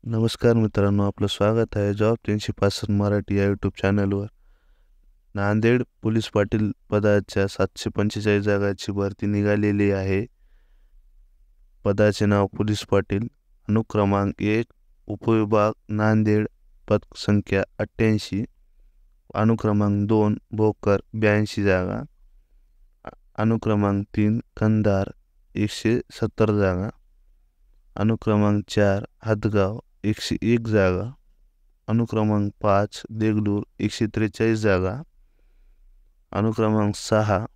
नमस्कार मित्रांनो, आपलं स्वागत आहे जॉब 365 मराठी या यूट्यूब चॅनलवर. नांदेड पोलीस पाटील पदाच्या 745 जागाची भरती निघालेली आहे. पदाचे नाव पोलीस पाटील, अनुक्रमांक 1, उपविभाग नांदेड, पद संख्या 88, अनुक्रमांक 2 भोकर 82 जागा, अनुक्रमांक 3 कंधार 170 जागा, अनुक्रमांक 4 हदगाव 101 जागा, अनुक्रमांक 5 देगलूर 143 जागा, अनुक्रमांक 6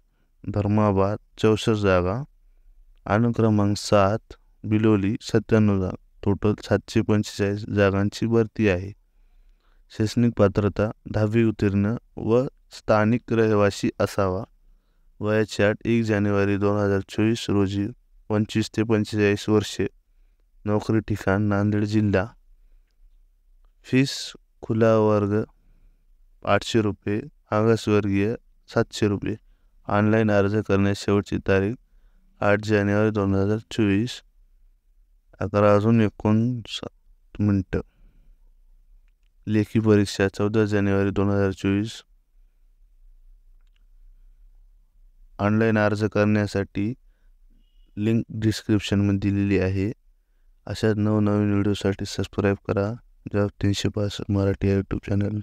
धर्माबाद 64 जागा, अनुक्रमांक 7 बिलोली 97 जागा. टोटल 745 जागांची भरती आहे. शैक्षणिक पात्रता 10वी उत्तीर्ण व स्थानिक रहिवासी असावा. वयाची अट 1 जानेवारी 2024 रोजी 25 ते 45 वर्षे. नोकरी ठिकाण नांदेड जिल्हा. फीस खुला वर्ग 800 रुपये, मागासवर्गीय 700 रुपये. ऑनलाईन अर्ज करण्यास शेवटची तारीख 8 जानेवारी 2024 11:59 लेखी परीक्षा 14 जानेवारी 2024. ऑनलाईन अर्ज करण्यासाठी लिंक डिस्क्रिप्शनमध्ये दिलेली आहे. अशा नवनवीन व्हिडिओसाठी सबस्क्राईब करा जॉब 365 मराठी या यूट्यूब चॅनल.